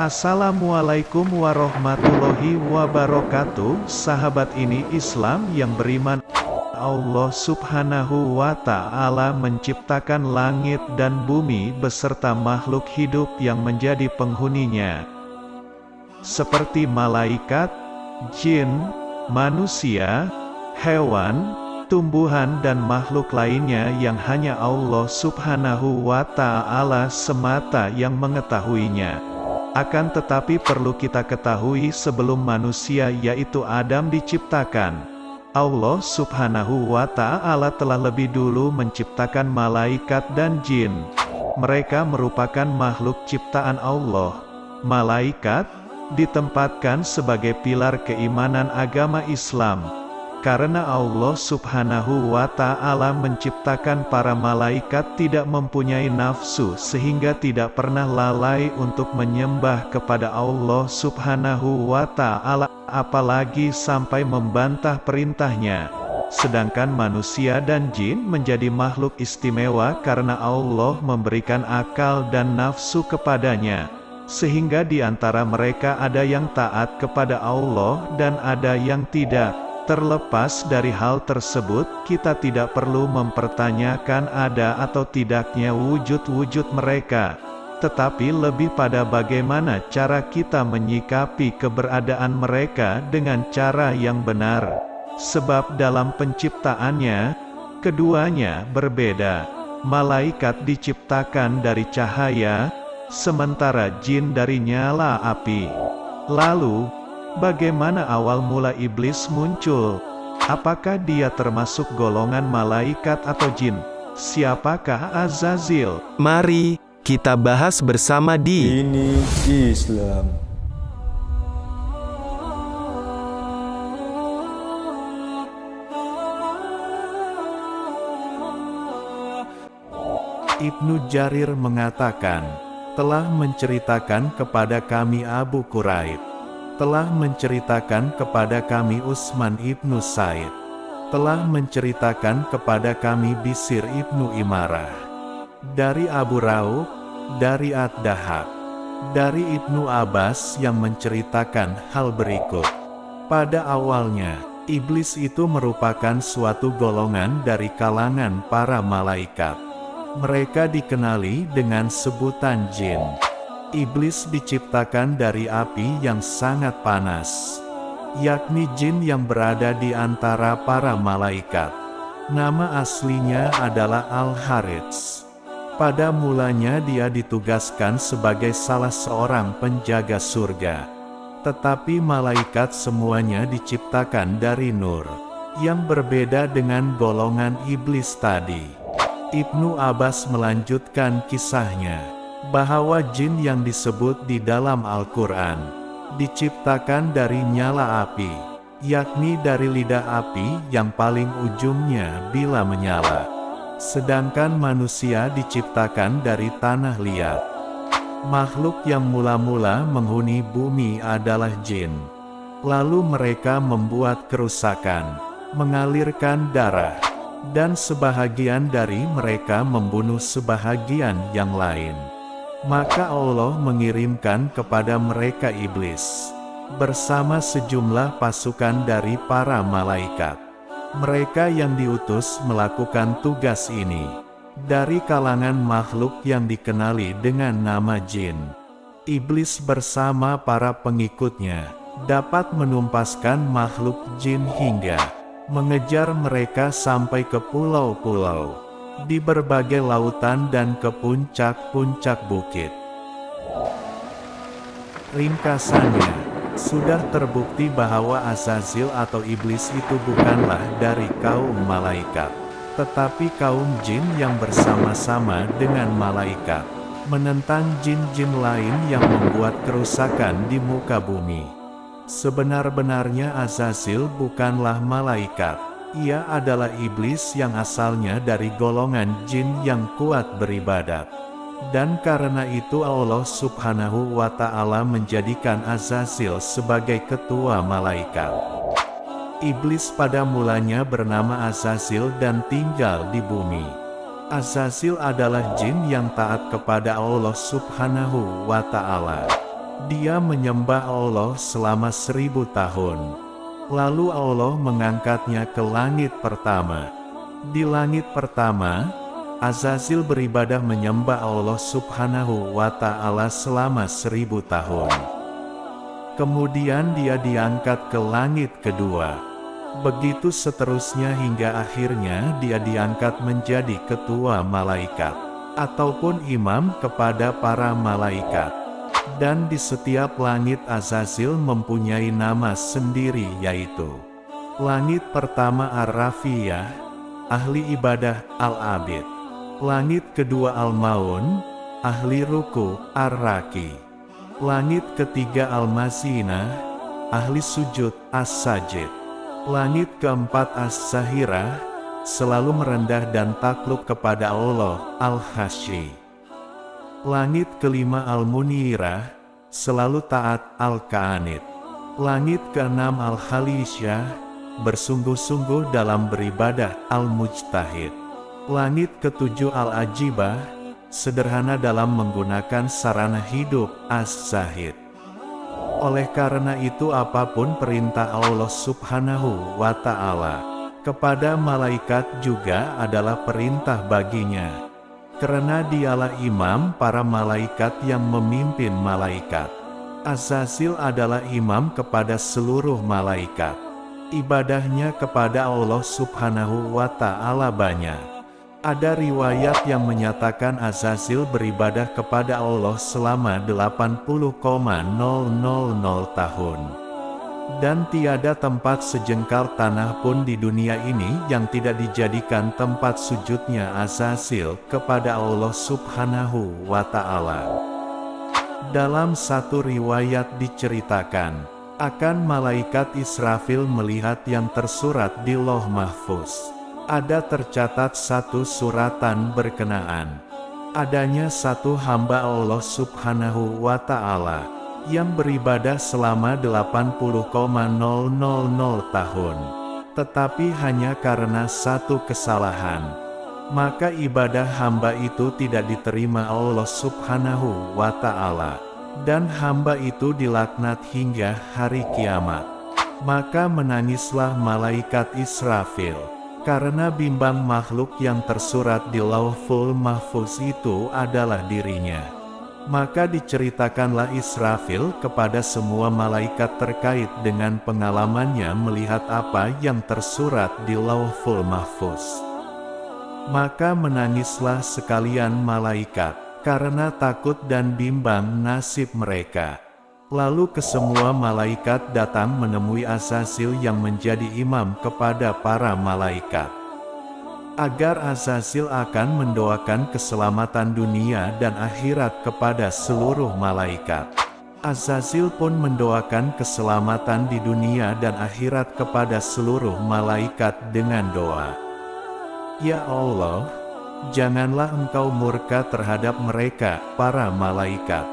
Assalamualaikum warahmatullahi wabarakatuh. Sahabat ini Islam yang beriman, Allah subhanahu wa ta'ala menciptakan langit dan bumi beserta makhluk hidup yang menjadi penghuninya, seperti malaikat, jin, manusia, hewan, tumbuhan dan makhluk lainnya yang hanya Allah subhanahu wa ta'ala semata yang mengetahuinya. Akan tetapi perlu kita ketahui sebelum manusia yaitu Adam diciptakan, Allah subhanahu wa ta'ala telah lebih dulu menciptakan malaikat dan jin. Mereka merupakan makhluk ciptaan Allah. Malaikat ditempatkan sebagai pilar keimanan agama Islam. Karena Allah subhanahu wa ta'ala menciptakan para malaikat tidak mempunyai nafsu sehingga tidak pernah lalai untuk menyembah kepada Allah subhanahu wa ta'ala, apalagi sampai membantah perintahnya. Sedangkan manusia dan jin menjadi makhluk istimewa karena Allah memberikan akal dan nafsu kepadanya, sehingga di antara mereka ada yang taat kepada Allah dan ada yang tidak. Terlepas dari hal tersebut, kita tidak perlu mempertanyakan ada atau tidaknya wujud-wujud mereka, tetapi lebih pada bagaimana cara kita menyikapi keberadaan mereka dengan cara yang benar. Sebab dalam penciptaannya, keduanya berbeda. Malaikat diciptakan dari cahaya, sementara jin dari nyala api. Lalu, bagaimana awal mula iblis muncul? Apakah dia termasuk golongan malaikat atau jin? Siapakah Azazil? Mari kita bahas bersama di Ini Islam. Ibnu Jarir mengatakan, telah menceritakan kepada kami Abu Quraib, telah menceritakan kepada kami Utsman ibnu Said, telah menceritakan kepada kami Bisir ibnu Imarah, dari Abu Rauf, dari Ad-Dahhak, dari Ibnu Abbas yang menceritakan hal berikut. Pada awalnya, iblis itu merupakan suatu golongan dari kalangan para malaikat. Mereka dikenali dengan sebutan jin. Iblis diciptakan dari api yang sangat panas, yakni jin yang berada di antara para malaikat. Nama aslinya adalah Al-Harits. Pada mulanya dia ditugaskan sebagai salah seorang penjaga surga. Tetapi malaikat semuanya diciptakan dari nur, yang berbeda dengan golongan iblis tadi. Ibnu Abbas melanjutkan kisahnya, bahwa jin yang disebut di dalam Al-Quran, diciptakan dari nyala api, yakni dari lidah api yang paling ujungnya bila menyala. Sedangkan manusia diciptakan dari tanah liat. Makhluk yang mula-mula menghuni bumi adalah jin. Lalu mereka membuat kerusakan, mengalirkan darah, dan sebahagian dari mereka membunuh sebahagian yang lain. Maka Allah mengirimkan kepada mereka iblis, bersama sejumlah pasukan dari para malaikat. Mereka yang diutus melakukan tugas ini, dari kalangan makhluk yang dikenali dengan nama jin. Iblis bersama para pengikutnya, dapat menumpaskan makhluk jin hingga mengejar mereka sampai ke pulau-pulau, di berbagai lautan dan ke puncak-puncak bukit. Ringkasannya, sudah terbukti bahwa Azazil atau iblis itu bukanlah dari kaum malaikat, tetapi kaum jin yang bersama-sama dengan malaikat, menentang jin-jin lain yang membuat kerusakan di muka bumi. Sebenar-benarnya Azazil bukanlah malaikat. Ia adalah iblis yang asalnya dari golongan jin yang kuat beribadat. Dan karena itu Allah subhanahu wa ta'ala menjadikan Azazil sebagai ketua malaikat. Iblis pada mulanya bernama Azazil dan tinggal di bumi. Azazil adalah jin yang taat kepada Allah subhanahu wa ta'ala. Dia menyembah Allah selama 1000 tahun. Lalu Allah mengangkatnya ke langit pertama. Di langit pertama, Azazil beribadah menyembah Allah Subhanahu wa Ta'ala selama 1000 tahun. Kemudian dia diangkat ke langit kedua. Begitu seterusnya hingga akhirnya dia diangkat menjadi ketua malaikat, ataupun imam kepada para malaikat. Dan di setiap langit Azazil mempunyai nama sendiri, yaitu langit pertama Ar-Rafiyah, ahli ibadah, Al-Abid. Langit kedua Al-Maun, ahli ruku, Ar-Raki. Langit ketiga Al-Mazinah, ahli sujud, As-Sajid. Langit keempat As-Sahirah, selalu merendah dan takluk kepada Allah, Al-Hasyi. Langit kelima Al-Munirah, selalu taat, Al-Qanit. Langit keenam Al-Khalisyah, bersungguh-sungguh dalam beribadah, Al-Mujtahid. Langit ketujuh Al-Ajibah, sederhana dalam menggunakan sarana hidup, As-Zahid. Oleh karena itu apapun perintah Allah Subhanahu wa Ta'ala kepada malaikat juga adalah perintah baginya. Karena dialah imam para malaikat yang memimpin malaikat. Azazil adalah imam kepada seluruh malaikat. Ibadahnya kepada Allah Subhanahu wa Ta'ala banyak. Ada riwayat yang menyatakan Azazil beribadah kepada Allah selama 80,000 tahun. Dan tiada tempat sejengkal tanah pun di dunia ini yang tidak dijadikan tempat sujudnya Azazil kepada Allah Subhanahu wa Ta'ala. Dalam satu riwayat diceritakan, akan malaikat Israfil melihat yang tersurat di Lauh Mahfuz. Ada tercatat satu suratan berkenaan adanya satu hamba Allah Subhanahu wa Ta'ala yang beribadah selama 80,000 tahun, tetapi hanya karena satu kesalahan, maka ibadah hamba itu tidak diterima Allah Subhanahu wa Ta'ala, dan hamba itu dilaknat hingga hari kiamat. Maka menangislah malaikat Israfil, karena bimbang makhluk yang tersurat di Lauhul Mahfuz itu adalah dirinya. Maka diceritakanlah Israfil kepada semua malaikat terkait dengan pengalamannya melihat apa yang tersurat di Lauhul Mahfuz. Maka menangislah sekalian malaikat, karena takut dan bimbang nasib mereka. Lalu kesemua malaikat datang menemui Azazil yang menjadi imam kepada para malaikat, agar Azazil akan mendoakan keselamatan dunia dan akhirat kepada seluruh malaikat. Azazil pun mendoakan keselamatan di dunia dan akhirat kepada seluruh malaikat dengan doa, "Ya Allah, janganlah Engkau murka terhadap mereka, para malaikat."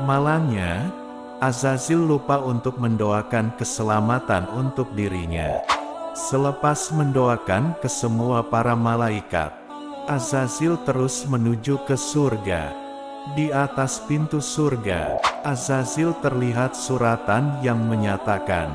Malangnya, Azazil lupa untuk mendoakan keselamatan untuk dirinya. Selepas mendoakan ke semua para malaikat, Azazil terus menuju ke surga. Di atas pintu surga, Azazil terlihat suratan yang menyatakan,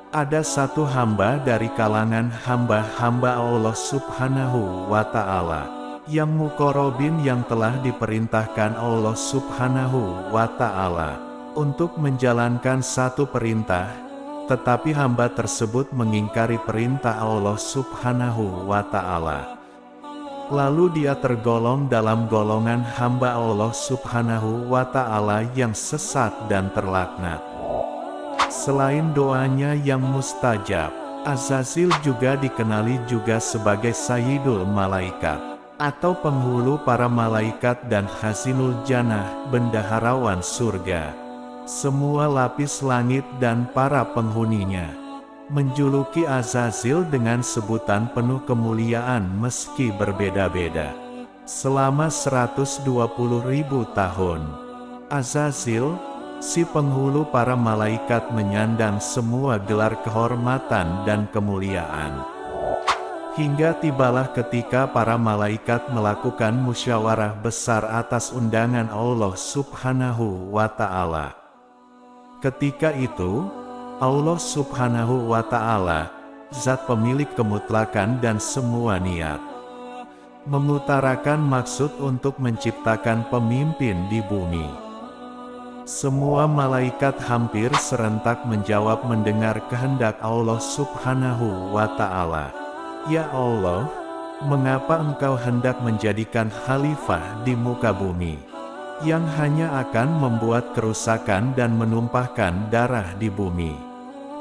ada satu hamba dari kalangan hamba-hamba Allah Subhanahu wa Ta'ala, yang muqarrabin yang telah diperintahkan Allah Subhanahu wa Ta'ala untuk menjalankan satu perintah, tetapi hamba tersebut mengingkari perintah Allah Subhanahu wa Ta'ala. Lalu dia tergolong dalam golongan hamba Allah Subhanahu wa Ta'ala yang sesat dan terlaknat. Selain doanya yang mustajab, Azazil juga dikenali juga sebagai Sayyidul Malaikat, atau penghulu para malaikat, dan Khazinul Jannah, bendaharawan surga. Semua lapis langit dan para penghuninya menjuluki Azazil dengan sebutan penuh kemuliaan meski berbeda-beda. Selama 120.000 tahun, Azazil, si penghulu para malaikat, menyandang semua gelar kehormatan dan kemuliaan. Hingga tibalah ketika para malaikat melakukan musyawarah besar atas undangan Allah Subhanahu wa Ta'ala. Ketika itu, Allah Subhanahu wa Ta'ala, Zat pemilik kemutlakan dan semua niat, mengutarakan maksud untuk menciptakan pemimpin di bumi. Semua malaikat hampir serentak menjawab mendengar kehendak Allah Subhanahu wa Ta'ala. Ya Allah, mengapa Engkau hendak menjadikan khalifah di muka bumi, yang hanya akan membuat kerusakan dan menumpahkan darah di bumi?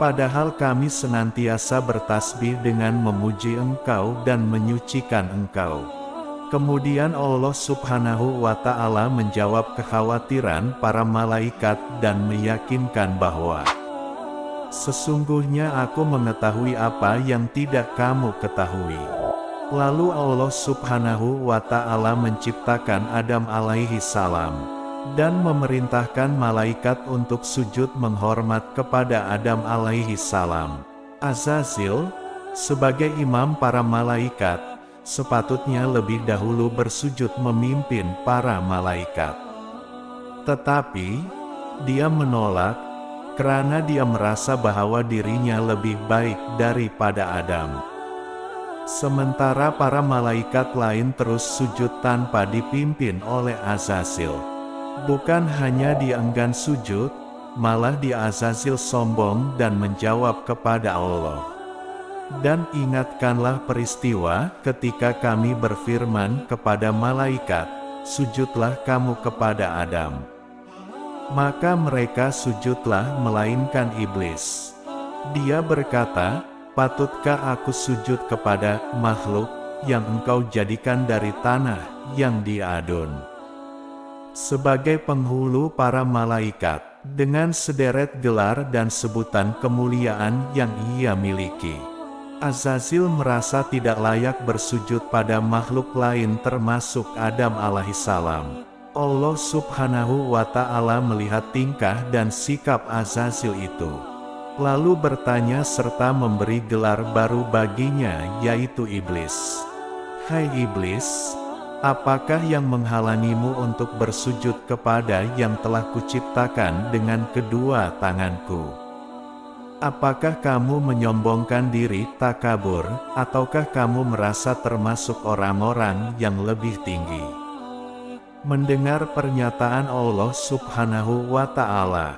Padahal kami senantiasa bertasbih dengan memuji Engkau dan menyucikan Engkau. Kemudian Allah Subhanahu wa Ta'ala menjawab kekhawatiran para malaikat dan meyakinkan bahwa sesungguhnya aku mengetahui apa yang tidak kamu ketahui. Lalu Allah Subhanahu wa Ta'ala menciptakan Adam alaihi salam dan memerintahkan malaikat untuk sujud menghormat kepada Adam alaihi salam. Azazil, sebagai imam para malaikat, sepatutnya lebih dahulu bersujud memimpin para malaikat. Tetapi, dia menolak, karena dia merasa bahwa dirinya lebih baik daripada Adam. Sementara para malaikat lain terus sujud tanpa dipimpin oleh Azazil. Bukan hanya dia enggan sujud, malah dia Azazil sombong dan menjawab kepada Allah. Dan ingatkanlah peristiwa ketika kami berfirman kepada malaikat, sujudlah kamu kepada Adam. Maka mereka sujudlah melainkan iblis. Dia berkata, patutkah aku sujud kepada makhluk yang engkau jadikan dari tanah yang diadun? Sebagai penghulu para malaikat, dengan sederet gelar dan sebutan kemuliaan yang ia miliki, Azazil merasa tidak layak bersujud pada makhluk lain termasuk Adam alaihissalam. Allah Subhanahu wa Ta'ala melihat tingkah dan sikap Azazil itu, lalu bertanya serta memberi gelar baru baginya, yaitu Iblis. Hai Iblis, apakah yang menghalangimu untuk bersujud kepada yang telah kuciptakan dengan kedua tanganku? Apakah kamu menyombongkan diri, takabur, ataukah kamu merasa termasuk orang-orang yang lebih tinggi? Mendengar pernyataan Allah Subhanahu wa Ta'ala,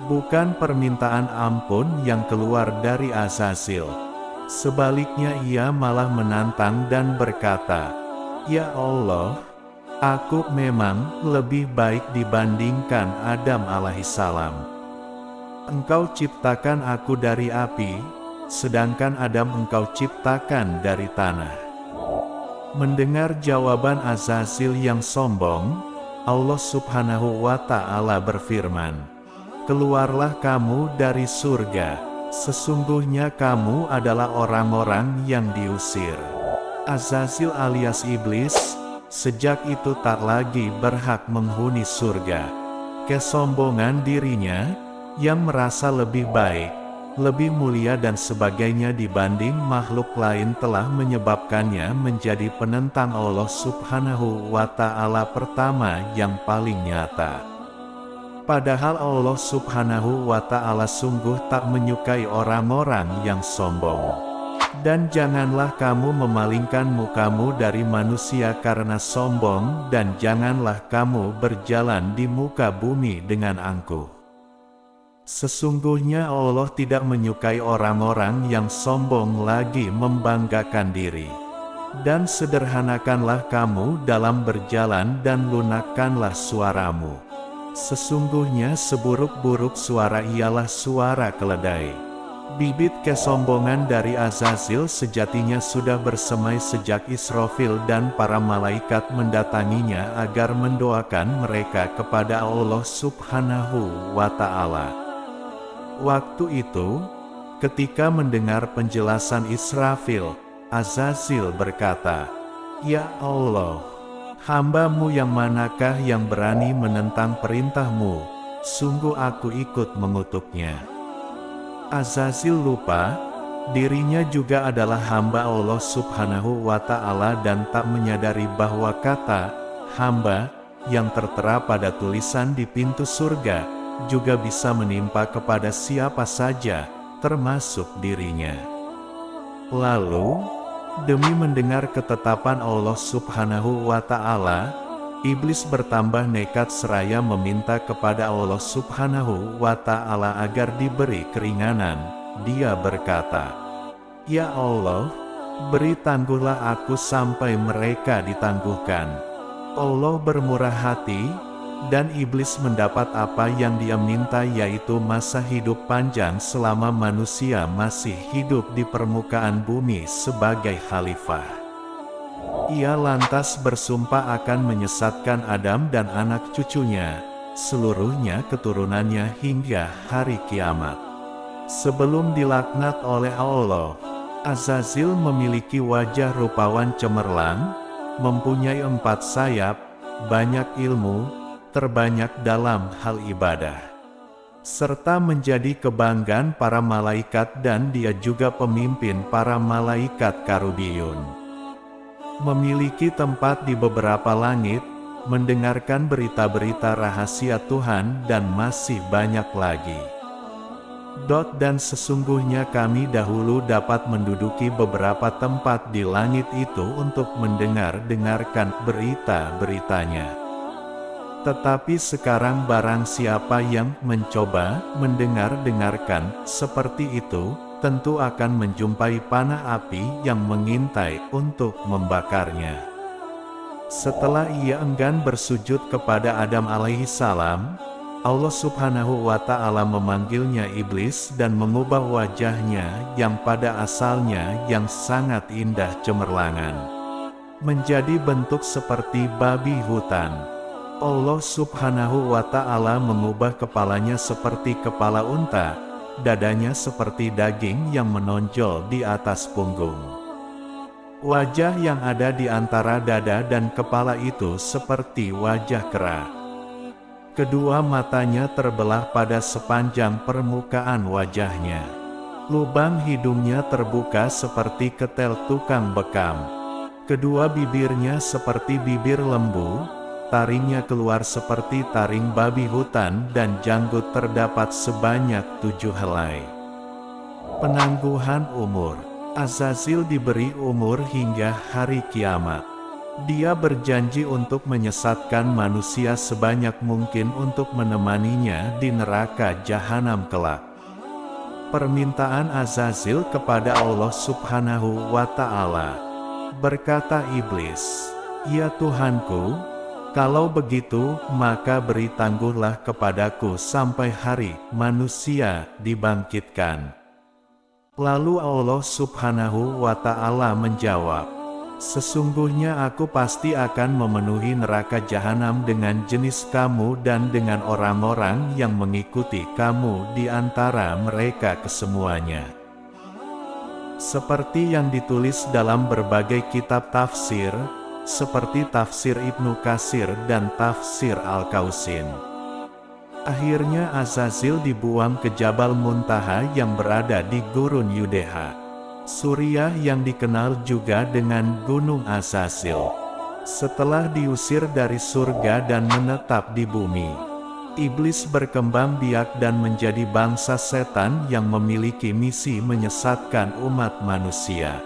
bukan permintaan ampun yang keluar dari Azazil. Sebaliknya ia malah menantang dan berkata, Ya Allah, aku memang lebih baik dibandingkan Adam alaihissalam. Engkau ciptakan aku dari api, sedangkan Adam engkau ciptakan dari tanah. Mendengar jawaban Azazil yang sombong, Allah Subhanahu wa Ta'ala berfirman, keluarlah kamu dari surga, sesungguhnya kamu adalah orang-orang yang diusir. Azazil alias Iblis, sejak itu tak lagi berhak menghuni surga. Kesombongan dirinya, yang merasa lebih baik, lebih mulia dan sebagainya dibanding makhluk lain telah menyebabkannya menjadi penentang Allah Subhanahu wa Ta'ala pertama yang paling nyata. Padahal Allah Subhanahu wa Ta'ala sungguh tak menyukai orang-orang yang sombong. Dan janganlah kamu memalingkan mukamu dari manusia karena sombong, dan janganlah kamu berjalan di muka bumi dengan angkuh. Sesungguhnya Allah tidak menyukai orang-orang yang sombong lagi membanggakan diri. Dan sederhanakanlah kamu dalam berjalan dan lunakkanlah suaramu. Sesungguhnya seburuk-buruk suara ialah suara keledai. Bibit kesombongan dari Azazil sejatinya sudah bersemai sejak Israfil dan para malaikat mendatanginya agar mendoakan mereka kepada Allah Subhanahu wa Ta'ala. Waktu itu, ketika mendengar penjelasan Israfil, Azazil berkata, Ya Allah, hamba-Mu yang manakah yang berani menentang perintah-Mu? Sungguh aku ikut mengutuknya. Azazil lupa, dirinya juga adalah hamba Allah Subhanahu wa Ta'ala dan tak menyadari bahwa kata hamba yang tertera pada tulisan di pintu surga juga bisa menimpa kepada siapa saja, termasuk dirinya. Lalu, demi mendengar ketetapan Allah Subhanahu wa Ta'ala, iblis bertambah nekat seraya meminta kepada Allah Subhanahu wa Ta'ala agar diberi keringanan. Dia berkata, "Ya Allah, beri tangguhlah aku sampai mereka ditangguhkan." Allah bermurah hati, dan iblis mendapat apa yang dia minta, yaitu masa hidup panjang selama manusia masih hidup di permukaan bumi sebagai khalifah. Ia lantas bersumpah akan menyesatkan Adam dan anak cucunya, seluruhnya keturunannya hingga hari kiamat. Sebelum dilaknat oleh Allah, Azazil memiliki wajah rupawan cemerlang, mempunyai 4 sayap, banyak ilmu, terbanyak dalam hal ibadah, serta menjadi kebanggaan para malaikat, dan dia juga pemimpin para malaikat Karubiyun. Memiliki tempat di beberapa langit, mendengarkan berita-berita rahasia Tuhan, dan masih banyak lagi. Dan sesungguhnya kami dahulu dapat menduduki beberapa tempat di langit itu untuk mendengarkan berita-beritanya. Tetapi sekarang barang siapa yang mencoba mendengarkan seperti itu, tentu akan menjumpai panah api yang mengintai untuk membakarnya. Setelah ia enggan bersujud kepada Adam alaihissalam, Allah Subhanahu wa Ta'ala memanggilnya iblis dan mengubah wajahnya yang pada asalnya yang sangat indah cemerlangan menjadi bentuk seperti babi hutan. Allah Subhanahu wa Ta'ala mengubah kepalanya seperti kepala unta, dadanya seperti daging yang menonjol di atas punggung. Wajah yang ada di antara dada dan kepala itu seperti wajah kera. Kedua matanya terbelah pada sepanjang permukaan wajahnya. Lubang hidungnya terbuka seperti ketel tukang bekam. Kedua bibirnya seperti bibir lembu, taringnya keluar seperti taring babi hutan, dan janggut terdapat sebanyak 7 helai. Penangguhan umur. Azazil diberi umur hingga hari kiamat. Dia berjanji untuk menyesatkan manusia sebanyak mungkin untuk menemaninya di neraka jahanam kelak. Permintaan Azazil kepada Allah Subhanahu wa Ta'ala. Berkata iblis, "Ya Tuhanku, kalau begitu, maka beri tangguhlah kepadaku sampai hari manusia dibangkitkan." Lalu Allah Subhanahu wa Ta'ala menjawab, "Sesungguhnya aku pasti akan memenuhi neraka jahanam dengan jenis kamu dan dengan orang-orang yang mengikuti kamu di antara mereka kesemuanya." Seperti yang ditulis dalam berbagai kitab tafsir, seperti tafsir Ibnu Katsir dan tafsir Al-Kausin. Akhirnya Azazil dibuang ke Jabal Muntaha yang berada di Gurun Yudeha, Suriah, yang dikenal juga dengan Gunung Azazil. Setelah diusir dari surga dan menetap di bumi, iblis berkembang biak dan menjadi bangsa setan yang memiliki misi menyesatkan umat manusia.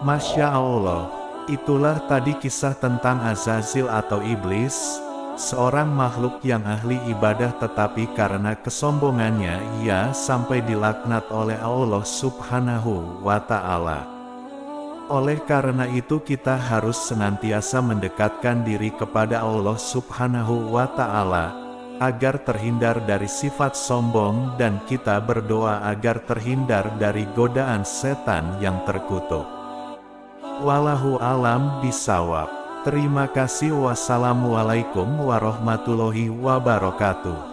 Masya Allah, itulah tadi kisah tentang Azazil atau iblis, seorang makhluk yang ahli ibadah, tetapi karena kesombongannya ia sampai dilaknat oleh Allah Subhanahu wa Ta'ala. Oleh karena itu kita harus senantiasa mendekatkan diri kepada Allah Subhanahu wa Ta'ala, agar terhindar dari sifat sombong, dan kita berdoa agar terhindar dari godaan setan yang terkutuk. Wallahu alam bisawab. Terima kasih. Wassalamualaikum warahmatullahi wabarakatuh.